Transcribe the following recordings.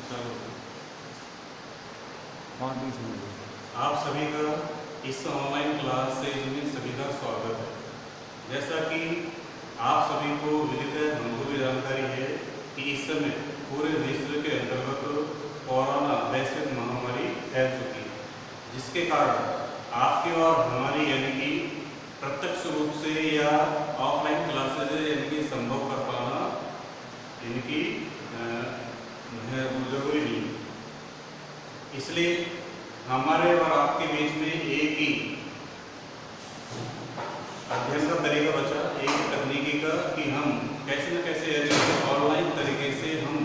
चलो आप सभी का इस ऑनलाइन क्लास से में सभी का स्वागत है। जैसा कि आप सभी को विदित है, हमको भी जानकारी है कि इस समय पूरे विश्व के अंतर्गत कोरोना वैश्विक महामारी फैल चुकी है, जिसके कारण आपके और हमारी यानी कि प्रत्यक्ष रूप से या ऑफलाइन क्लासेज यानी कि संभव कर पाना यानी कि जरूरी नहीं है। इसलिए हमारे और आपके बीच में एक ही अध्ययन का तरीका बचा, एक ही तकनीकी का कि हम कैसे न कैसे ऑनलाइन तरीके से हम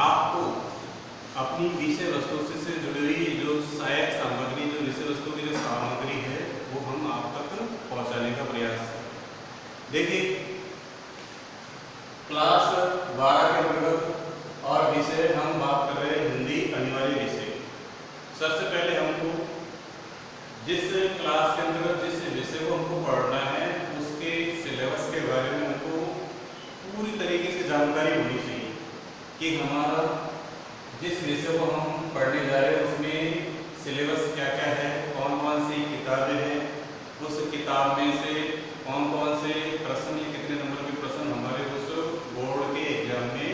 आपको अपनी विषय वस्तु से जुड़ी हुई जो सहायक सामग्री, जो विषय वस्तु की जो सामग्री है वो हम आप तक पहुंचाने का प्रयास करें। देखिए, क्लास 12 के अंतर्गत और विषय हम बात कर रहे हैं हिंदी अनिवार्य विषय। सबसे पहले हमको जिस क्लास के अंतर्गत जिस विषय को हमको पढ़ना है उसके सिलेबस के बारे में हमको पूरी तरीके से जानकारी होनी चाहिए कि हमारा जिस विषय को हम पढ़ने जा रहे हैं उसमें सिलेबस क्या क्या है, कौन कौन सी किताबें हैं, उस किताब में से कौन कौन से प्रश्न या कितने नंबर के प्रश्न हमारे उस बोर्ड के एग्जाम में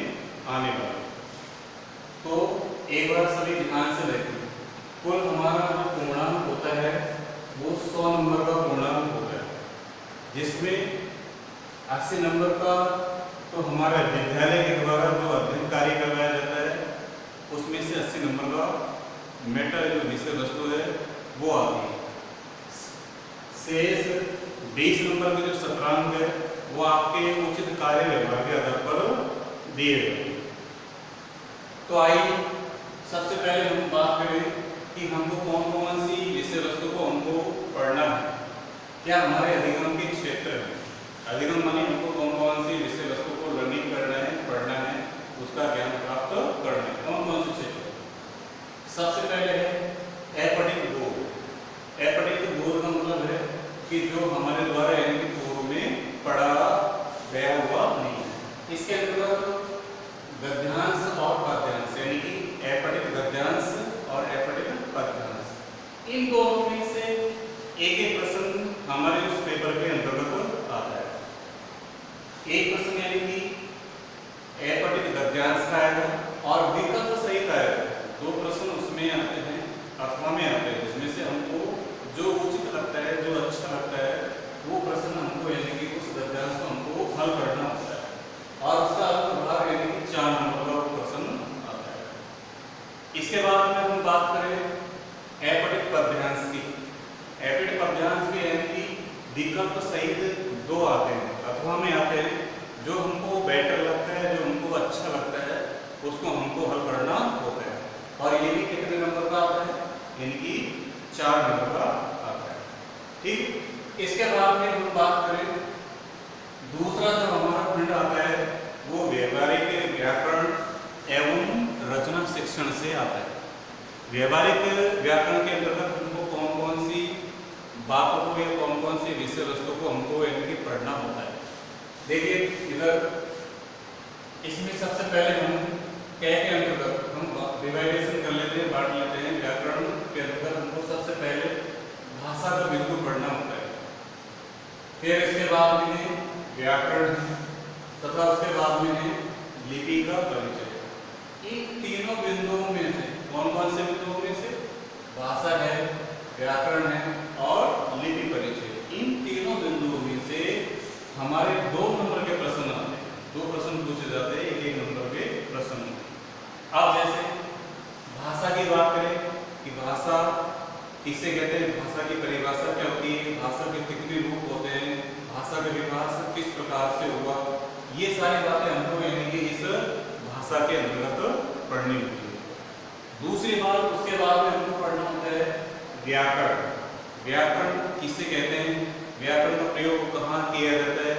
आने वाले। तो एक बार सभी ध्यान से देखें, कुल हमारा जो पूर्णांक होता है वो 100 नंबर का पूर्णांक होता है, जिसमें 80 नंबर का तो हमारे विद्यालय के द्वारा जो अध्ययन कार्य करवाया जाता है उसमें से 80 नंबर का मैटर जो विषय वस्तु है वो आती है। शेष 20 नंबर के जो शतरांक है वो आपके उचित कार्य व्यवहार के आधार पर दिए गए। तो आइए सबसे पहले हम बात करें कि हमको कौन कौन सी विषय वस्तु को हमको पढ़ना है। क्या हमारे अधिगम के क्षेत्र में, अधिगम माने हमको कौन कौन सी विषय वस्तु को लर्निंग करना है, पढ़ना है, उसका ज्ञान प्राप्त करना है, कौन कौन से क्षेत्र। सबसे पहले है अपठित बोध। अपठित बोध का मतलब है कि जो हमारे द्वारा यानी कि पूर्व में पढ़ा गया हुआ नहीं है। इसके अंतर्गत गद्यांश और पद्यांश यानी कि अपठित गद्यांश और अपठित पद्यांश, इन दोनों में से एक एक प्रश्न हमारे उस पेपर के अंतर्गत आता है। एक प्रश्न यानी कि अपठित गद्यांश का आएगा और विकल्प सहित आएगा। दो प्रश्न उसमें आते हैं अथवा में आते हैं, जिसमें से हमको जो उचित लगता है, जो अच्छा लगता है वो प्रश्न हमको यानी कि उस गद्यांश को हमको हल करना होता है और उसका भाग यानी कि 4 नंबर का प्रश्न आता है। इसके बाद में हम बात करें अपठित पद्यांश की। अपठित पद्यांश के यानी कि विकल्प सहित 2 आते हैं, अथवा में आते हैं। जो हमको बेटर लगता है, जो हमको अच्छा लगता है उसको हमको हल करना होता है और ये भी कितने नंबर का आता है, यानी कि 4 नंबर का आता है। ठीक, इसके बाद में हम बात करें दूसरा जो हमारा खंड आता है वो व्यवहारिक व्याकरण एवं रचना शिक्षण से आता है। व्यवहारिक व्याकरण के अंतर्गत हमको कौन कौन सी बातों को या कौन कौन सी विषय वस्तु को हमको यानी कि पढ़ना होता है। देखिए इधर इसमें सबसे पहले हम क्या के अंतर्गत हम डिवाइडेशन कर लेते हैं, बांट लेते हैं। व्याकरण के अंतर्गत हमको सबसे पहले भाषा का बिंदु पढ़ना होता है, फिर इसके बाद में व्याकरण तथा उसके बाद में है लिपि का परिचय। इन तीनों बिंदुओं में से कौन कौन से बिंदुओं में से भाषा है, व्याकरण है और लिपि परिचय, इन तीनों बिंदुओं में से हमारे 2 नंबर के प्रश्न आते हैं। 2 प्रश्न पूछे जाते हैं, 1-1 नंबर के प्रश्न। अब जैसे भाषा की बात करें कि भाषा किसे कहते हैं, भाषा की परिभाषा क्या होती है, भाषा के कितने रूप होते हैं, भाषा का विकास किस प्रकार से हुआ, ये सारी बातें हमको यानी कि इस भाषा के अंतर्गत पढ़नी होती है। दूसरी बात उसके बाद में हमको पढ़ना होता है व्याकरण। व्याकरण किसे कहते हैं, व्याकरण का प्रयोग कहाँ किया जाता है,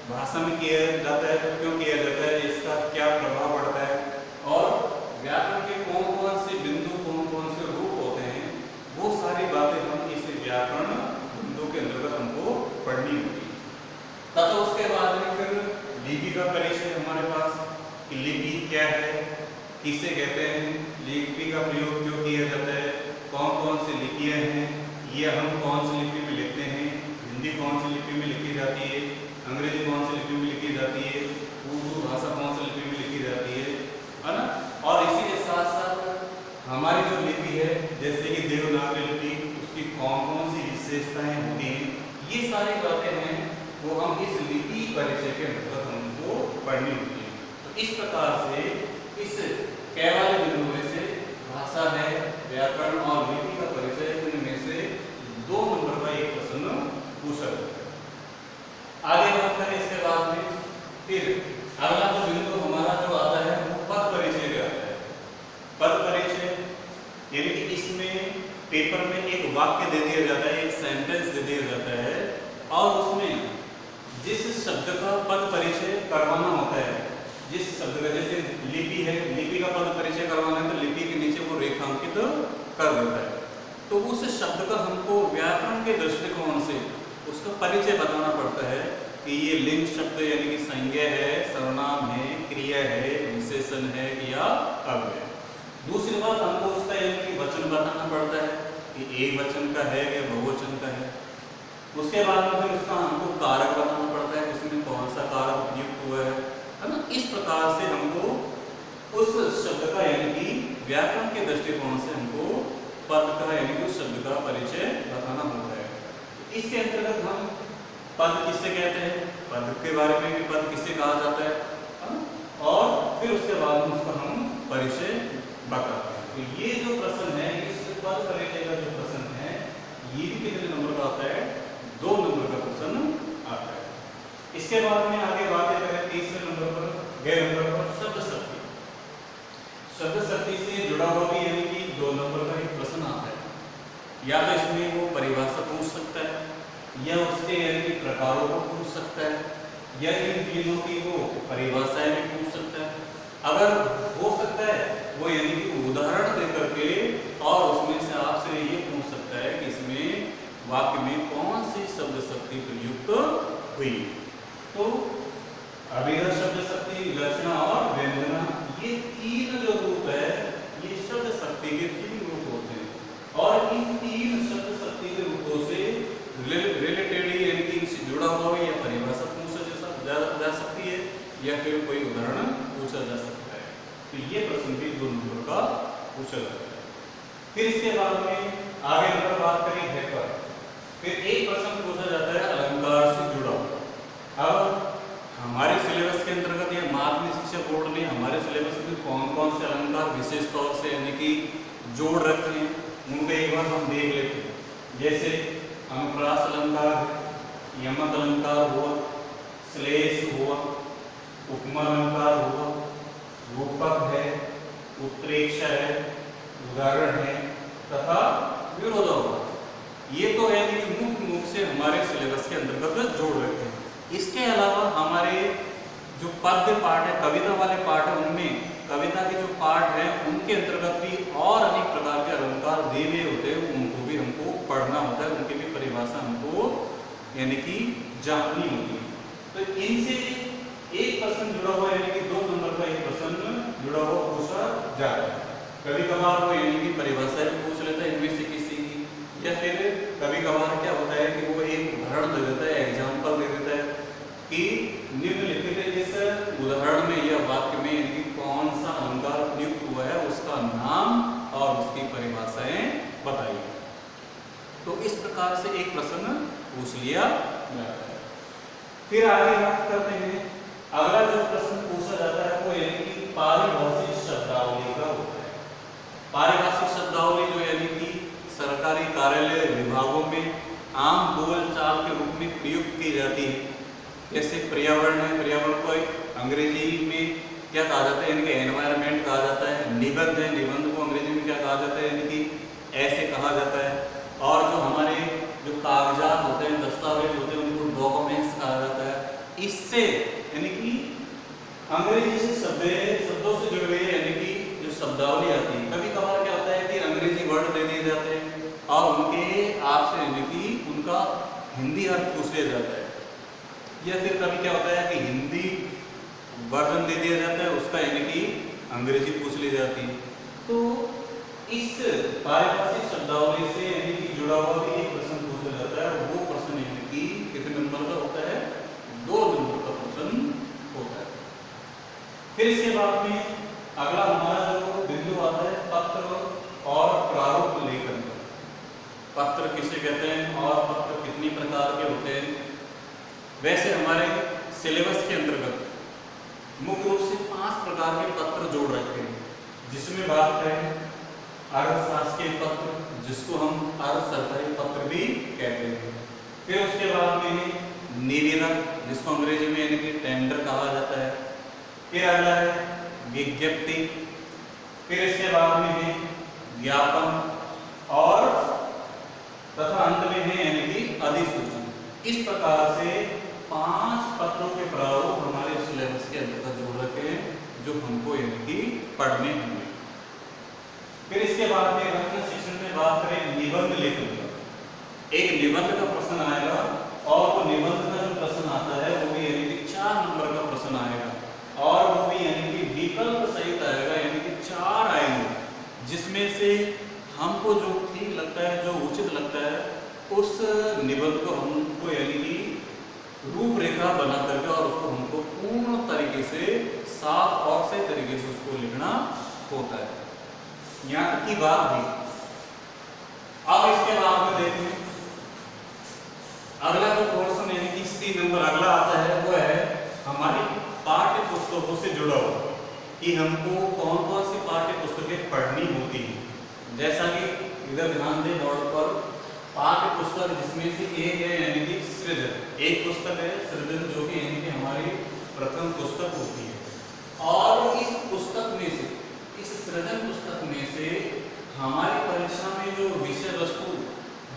भाषा में किया जाता है तो क्यों किया जाता है, इसका क्या प्रभाव पड़ता है और व्याकरण के कौन कौन से बिंदु, कौन कौन से रूप होते हैं, वो सारी बातें हम इस व्याकरण बिंदु के अंतर्गत हमको पढ़नी होगी। तथा उसके बाद में फिर लिपि का परिचय हमारे पास कि लिपि क्या है, किसे कहते हैं, लिपि का प्रयोग क्यों किया जाता है, कौन कौन सी लिपियाँ हैं, ये हम कौन सी लिपि में लिखते हैं, हिंदी कौन सी लिपि में लिखी जाती है, अंग्रेजी कौन सी लिपि में लिखी जाती है, उर्दू भाषा कौन सी लिपि में लिखी जाती है ना। और इसी के साथ साथ हमारी जो लिपि है जैसे कि देवनागरी लिपि, उसकी कौन कौन सी विशेषताएं होती हैं, ये सारी बातें हैं वो हम इस लिपि परिचय के अंतर्गत हमको पढ़नी होती है। तो इस प्रकार से इस कै वाले बिंदु में से भाषा है, व्याकरण और लिपि का परिचय, इनमें से 2 नंबर का एक प्रश्न पूछा जाता है। आगे बात करें इसके बाद में, फिर अगला जो बिंदु हमारा जो आता है वो पद परिचय का आता है। पद परिचय यानी कि इसमें पेपर में एक वाक्य दे दिया जाता है, एक सेंटेंस दे दिया जाता है और उसमें जिस शब्द का पद परिचय करवाना होता है, जिस शब्द का, जैसे लिपि है, लिपि का पद परिचय करवाना है तो लिपि के नीचे वो रेखांकित कर देता है। तो उस शब्द का हमको व्याकरण के दृष्टिकोण से उसका परिचय बताना पड़ता है कि ये लिंग शब्द यानी कि संज्ञा है, सर्वनाम है, क्रिया है, विशेषण है या अव्यय है। दूसरी बात हमको उसका यानी कि वचन बताना पड़ता है कि एक वचन का है या बहुवचन का है। उसके बाद में फिर उसका हमको कारक बताना पड़ता है, उसमें कौन सा कारक उपयुक्त हुआ है ना। इस प्रकार से हमको उस शब्द का यानी कि व्याकरण के दृष्टिकोण से हमको पद का यानी कि उस शब्द का परिचय बताना होता है। इसके अंतर्गत हम पद किससे कहते हैं, पद के बारे में भी पद किससे कहा जाता है और फिर उसके बाद में उसका हम परिचय बताते हैं। तो ये जो प्रश्न है, इस पद परिचय का जो प्रश्न है, ये भी कितने नंबर का आता है, 2 नंबर का प्रश्न आता है। इसके बाद में आगे बातें करें तीसरे नंबर पर, गैर नंबर पर शब्द शक्ति। शब्द शक्ति से जुड़ा हुआ भी यानी कि 2 नंबर का एक प्रश्न आता है। या तो इसमें वो परिभाषा पूछ सकता है या उसके यानी कि प्रकारों को पूछ सकता है या इन तीनों की वो परिभाषाएं भी पूछ सकता है। अगर हो सकता है वो यानी कि उदाहरण दे करके और उसमें से आपसे ये पूछ सकता है कि इसमें वाक्य में कौन सी शब्द शक्ति प्रयुक्त हुई। तो अभिधा शब्द शक्ति, विलक्षणा और व्यंजना, ये 3 जो रूप है ये शब्द शक्ति के 3 रूप होते हैं और इन 3 शब्द शक्ति के रूपों से रिलेटेड यानी कि इनसे जुड़ा हुआ है या परिभाषा पूछा जा सकती है या फिर कोई उदाहरण पूछा जा सकता है। तो ये प्रश्न भी 2 नंबर का पूछा जाता है। फिर इसके बाद में आगे नंबर बात करें है पर, फिर एक प्रश्न पूछा जाता है अलंकार से जुड़ा। अब हमारे सिलेबस के अंतर्गत या माध्यमिक शिक्षा बोर्ड ने हमारे सिलेबस में कौन कौन से अलंकार विशेष तौर से यानी कि जोड़ रखे हैं, उनको एक बार हम देख लेते हैं। जैसे अनुप्रास अलंकार, यमक अलंकार हुआ, श्लेष हुआ, उपमा अलंकार हुआ, रूपक है, उत्प्रेक्ष है, उदाहरण है तथा विरोधाभास। ये तो यानी कि मुख्य रूप से हमारे सिलेबस के अंतर्गत जोड़ रखे हैं। इसके अलावा हमारे जो पद्य पाठ है, कविता वाले पाठ है, उनमें कविता के जो पाठ हैं उनके अंतर्गत भी और अनेक प्रकार के अलंकार दिए होते हैं, उनको भी हमको पढ़ना होता है, उनकी भी परिभाषा हमको यानी कि जाननी होती है। तो इनसे एक प्रश्न जुड़ा हुआ यानी कि 2 नंबर का एक प्रश्न जुड़ा हुआ पूछा जाता है। कभी कभार वो यानी कि परिभाषा भी पूछ लेता है इनमें से किसी की, या फिर कभी कभार क्या होता है कि वो एक उदाहरण दे देता है, एग्जाम्पल दे देता है कि निम्नलिखित इस उदाहरण में या वाक्य में यानी कि कौन सा अलंकार प्रयुक्त हुआ है उसका नाम और उसकी परिभाषाएं बताइए। तो इस प्रकार से एक प्रश्न पूछ लिया जाता है। फिर आगे बात करते हैं, अगला जो प्रश्न पूछा जाता है वो यानी कि पारिभाषिक शब्दावली का होता है। पारिभाषिक शब्दावली जो यानी कि सरकारी कार्यालय विभागों में आम बोलचाल के रूप में प्रयुक्त की जाती है। जैसे पर्यावरण है, पर्यावरण को अंग्रेजी में क्या कहा जाता है, यानी कि एनवायरनमेंट कहा जाता है। निबंध है, निबंध को अंग्रेजी में क्या कहा जाता है, यानी कि ऐसे कहा जाता है। और जो हमारे जो कागजात होते हैं, दस्तावेज होते हैं, उनको डॉक्यूमेंट्स कहा जाता है। इससे यानी कि अंग्रेजी से शब्दों से जुड़े हुए यानी कि जो शब्दावली आती है। कभी कभार क्या होता है कि अंग्रेजी वर्ड दे दिए जाते हैं और उनके आपसे यानी कि उनका हिंदी अर्थ पूछ लिया जाता है, या फिर कभी क्या होता है कि हिंदी वर्जन दे दिया जाता है, उसका यानी कि अंग्रेजी पूछ ली जाती है। तो इस पारिभाषिक शब्दावली से यानी कि जुड़ा हुआ भी एक प्रश्न पूछा जाता है, और वो प्रश्न यानी कि कितने नंबर का होता है? 2 नंबर का प्रश्न होता है। फिर इसके बाद में अगला हमारा जो बिंदु आता है पत्र और प्रारूप लेखन। पत्र किसे कहते हैं और पत्र कितनी प्रकार के होते हैं? वैसे हमारे सिलेबस के अंतर्गत मुख्य रूप से 5 प्रकार के पत्र जोड़ रखे हैं, जिसमें बात करें अर्धशासकीय पत्र, जिसको हम अर्ध सरकारी पत्र भी कहते हैं। फिर उसके बाद में निवेदन, जिसको अंग्रेजी में यानी कि टेंडर कहा जाता है। फिर अगला है विज्ञप्ति। फिर इसके बाद में है ज्ञापन, और तथा अंत में है यानी कि अधिसूचना। इस प्रकार से 5 पत्रों के प्रारूप हमारे सिलेबस के अंतर्गत जोड़ रखे हैं, जो हमको यानी कि पढ़ने होंगे। फिर इसके बाद में रचना शिक्षण में बात करें निबंध लेखन का। एक निबंध का प्रश्न आएगा, और वो निबंध का जो प्रश्न आता है वो भी यानी कि 4 नंबर का प्रश्न आएगा, और वो भी यानी कि विकल्प सहित आएगा, यानी कि 4 आएंगे, जिसमें से हमको जो ठीक लगता है, जो उचित लगता है, उस निबंध को हमको यानी कि रूपरेखा बना करके और उसको हमको पूर्ण तरीके से साफ और सही तरीके से उसको लिखना होता है। यहाँ तक की बात भी। अब इसके बाद में देखें अगला जो पोर्शन यानी कि सी नंबर अगला आता है, वो है हमारी पाठ्य पुस्तकों से जुड़ा हुआ, कि हमको कौन कौन सी पाठ्य पुस्तकें पढ़नी होती हैं। जैसा कि इधर ध्यान दें बोर्ड पर, पाठ्य पुस्तक जिसमें से एक है यानी कि सृजन। एक पुस्तक है सृजन, जो कि यानी कि हमारी प्रथम पुस्तक होती है, और इस पुस्तक में से, इस सृजन पुस्तक में से हमारी परीक्षा में जो विषय वस्तु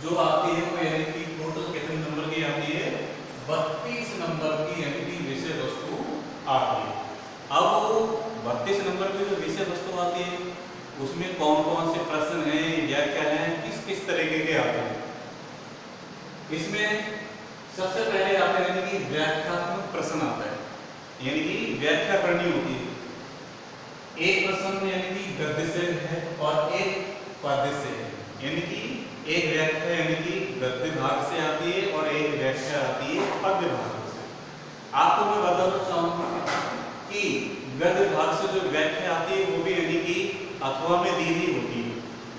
जो आती है वो यानी कि टोटल कितने नंबर की आती है? 32 नंबर की यानी कि विषय वस्तु आती है। अब वो 32 नंबर की जो विषय वस्तु आती है उसमें कौन कौन से प्रश्न हैं या क्या है, किस किस तरीके के आते हैं? इसमें सबसे पहले आते हैं यानी कि व्याख्यात्मक प्रश्न आता है, यानी कि व्याख्या करनी होती है। एक प्रश्न यानी कि गद्य से है और एक पद्य से है, यानी कि एक व्याख्या यानी कि गद्य भाग से आती है और एक व्याख्या आती है पद्य भाग से। आपको मैं बताना चाहूंगा कि गद्य भाग से जो व्याख्या आती है वो भी यानी कि अथवा में दी हुई होती है,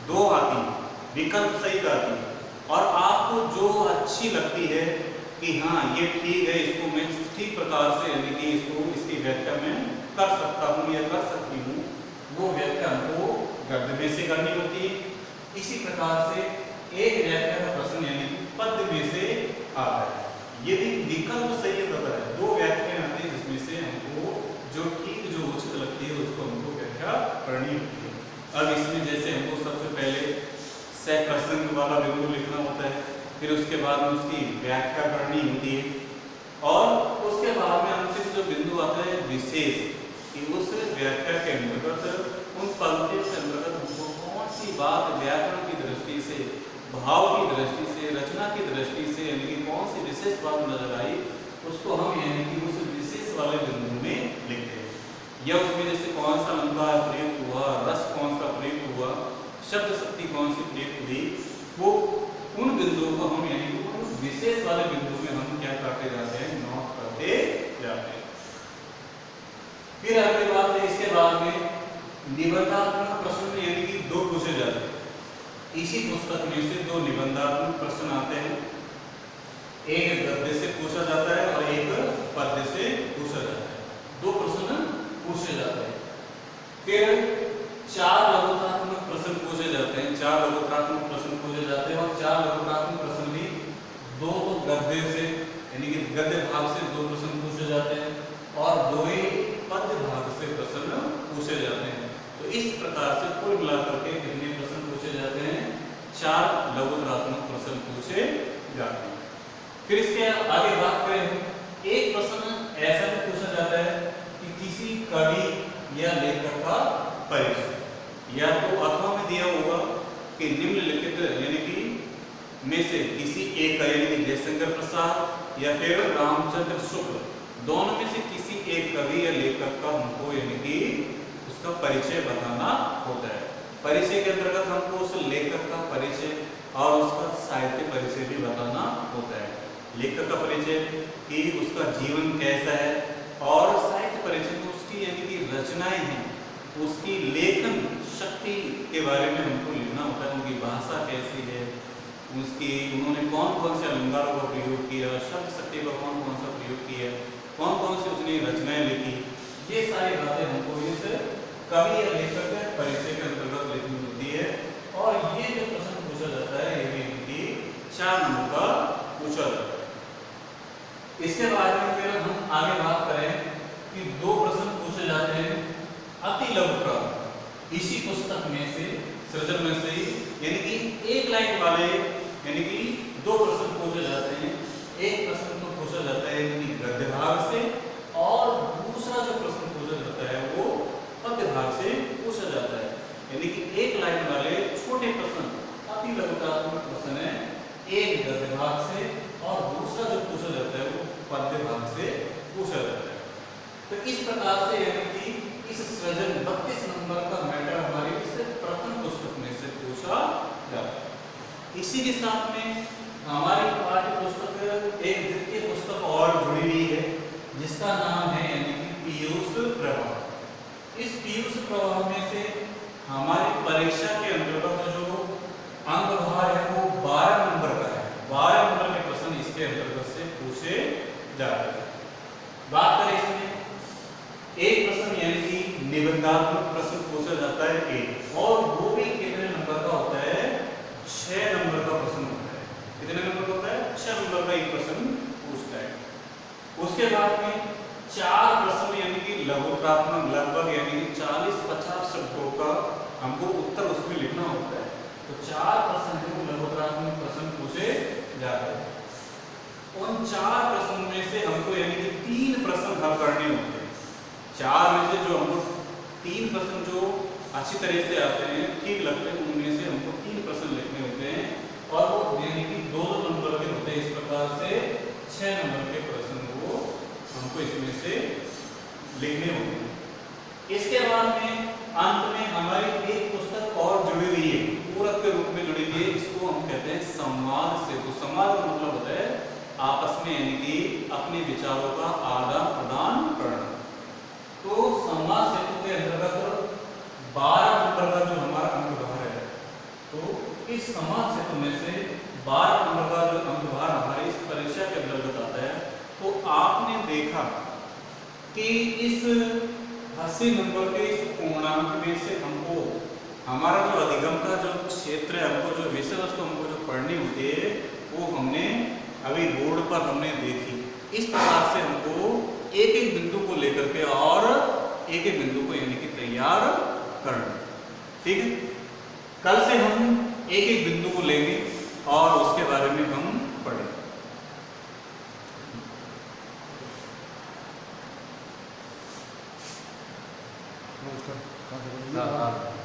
2 आती है, विकल्प सहित आती है, और आपको जो अच्छी लगती है कि हाँ ये ठीक है, इसको मैं ठीक प्रकार से यानी कि इसको इसकी व्याख्या में कर सकता हूँ या कर सकती हूँ, वो व्याख्या हमको गद्य में से करनी होती है। इसी प्रकार से एक व्याख्या का प्रश्न यानी कि पद्य में से आता है। यदि विकल्प सही होता है, 2 व्याख्याएं आती है जिसमें से हमको जो ठीक जो उचित लगती है उसको हमको व्याख्या करनी होती है। अब इसमें जैसे हमको सबसे पहले सप्रसंग वाला बिंदु लिखना होता है, फिर उसके बाद में उसकी व्याख्या करनी होती है, और उसके बाद में अंतिम जो बिंदु आता है विशेष, कि उस व्याख्या के अंतर्गत उन पंक्तियों के अंतर्गत हमको कौन सी बात व्याकरण की दृष्टि से, भाव की दृष्टि से, रचना की दृष्टि से यानी कि कौन सी विशेष बात नजर आई, उसको हम यानी कि उस विशेष वाले बिंदु में लिखते हैं। या उसमें जैसे कौन सा अलंकार प्रयुक्त हुआ, रस कौन सा प्रयुक्त हुआ, शब्द शक्ति कौन सी प्रयुक्त हुई, वो उन बिंदुओं को हम यानी कि विशेष वाले बिंदु में हम क्या करते जाते हैं, नोट करते जाते हैं। फिर अगली बात है, इसके बाद में निबंधात्मक प्रश्न यानी कि 2 पूछे जाते हैं। इसी पुस्तक में से 2 निबंधात्मक प्रश्न आते हैं, एक गद्य से पूछा जाता है और एक पद्य से पूछा जाता है। 2 प्रश्न पूछे जाते हैं। फिर 4 लघुत्रात्मक प्रश्न पूछे जाते हैं, 4 लघुत्रात्मक प्रश्न पूछे जाते हैं, और 4 लघुत्रात्मक प्रश्न भी 2 तो गद्य से यानी कि गद्य भाग से 2 प्रश्न पूछे जाते हैं, और 2 ही पद्य भाग से प्रश्न पूछे जाते हैं। तो इस प्रकार से कुल मिलाकर के कितने प्रश्न पूछे जाते हैं? 4 लघुत्रात्मक प्रश्न पूछे जाते हैं। फिर इसके आगे बात करें, एक प्रश्न ऐसा भी पूछा जाता है कि किसी कवि या लेखक का परिचय, या तो अथवा में दिया होगा कि निम्नलिखित यानी कि में से किसी एक का, यानी कि जयशंकर प्रसाद या फिर रामचंद्र शुक्ल, दोनों में से किसी एक कवि या लेखक का हमको यानी कि उसका परिचय बताना होता है। परिचय के अंतर्गत हमको उस लेखक का परिचय और उसका साहित्य परिचय भी बताना होता है। लेखक का परिचय कि उसका जीवन कैसा है, और साहित्य परिचय में उसकी यानी कि रचनाएं हैं, उसकी लेखन शक्ति के बारे में हमको लिखना होता है। उनकी भाषा कैसी है, उन्होंने कौन कौन से अलंकारों का प्रयोग किया, शब्द शक्ति का कौन कौन सा प्रयोग किया, कौन कौन सी उसने रचनाएं लिखी, ये सारी बातें हमको इस कवि या लेखक के परिचय के अंतर्गत लिखनी होती है। और ये जो प्रश्न पूछा जाता है ये भी इनकी 4 नंबर का पूछा जाता है। इसके बाद में फिर हम आगे बात करें कि 2 प्रश्न पूछे जाते हैं अति लघु क्रम, इसी पुस्तक में से सृजन में से ही, यानी कि 1 लाइन वाले यानी कि 2 प्रश्न पूछे जाते हैं। एक प्रश्न तो पूछा जाता है यानी कि गद्य भाग से, और दूसरा जो प्रश्न पूछा जाता है वो पद्य भाग से पूछा जाता है। यानी कि 1 लाइन वाले छोटे प्रश्न अति लघुतात्मक प्रश्न है, एक गद्य भाग से और दूसरा जो पूछा जाता है वो पद्य भाग से पूछा जाता है। तो इस प्रकार से यानी कि इस सृजन 32 नंबर का मैटर हमारी इस प्रथम पुस्तक में से पूछा जाता है। इसी के साथ में हमारी पाठ्य पुस्तक एक द्वितीय पुस्तक और जुड़ी हुई है जिसका नाम है यानी कि पीयूष प्रवाह। इस पीयूष प्रवाह में से हमारी परीक्षा के अंतर्गत जो अंक भार है वो 12 नंबर का है। 12 नंबर के प्रश्न इसके अंतर्गत से पूछे जाते हैं। बात करें इसमें एक प्रश्न यानी कि निबंधात्मक प्रश्न पूछा जाता है एक, और वो भी कितने नंबर का होता है, 6 नंबर का प्रश्न होता है। कितने नंबर का होता है, 6 नंबर का एक प्रश्न पूछता है। उसके बाद में 4 प्रश्न यानी कि लघुत्रात्मक लगभग यानी कि 40-50 शब्दों का हमको उत्तर उसमें लिखना होता है। तो 4 प्रश्न है वो लघुत्रात्मक प्रश्न पूछे जाते हैं। उन 4 प्रश्नों में से हमको यानी कि 3 प्रश्न हल करने होते हैं। 4 में से जो हमको 3 प्रश्न जो अच्छी तरह से आते हैं, ठीक लगते हैं, उनमें से हमको 3 प्रश्न लिखने होते हैं, और वो यानी कि 2-2 नंबर के होते हैं। इस प्रकार से 6 नंबर के प्रश्न वो हमको इसमें से लिखने होते हैं। इसके बाद में अंत में हमारी एक पुस्तक और जुड़ी हुई है, पूरक के रूप में जुड़ी हुई है। इसको हम कहते हैं संवाद सेतु। संवाद का मतलब होता है आपस में यानी कि अपने विचारों का आदान प्रदान करना। तो संवाद सेतु के अंतर्गत 12 नंबर का जो हमारा अंक भार है, तो इस संवाद सेतु में से 12 नंबर का जो अंक भार हमारी इस परीक्षा के अंतर्गत आता है। तो आपने देखा कि इस 80 नंबर के इस पूर्णांक में से हमको हमारा जो अधिगम का जो क्षेत्र है, हमको जो विषय वस्तु हमको जो पढ़नी होती है, वो हमने अभी बोर्ड पर हमने देखी। इस प्रकार से हमको एक एक बिंदु को लेकर के और एक एक बिंदु को यानी कि तैयार करना। ठीक है, कल से हम एक एक बिंदु को लेंगे और उसके बारे में हम पढ़ेंगे। नमस्कार।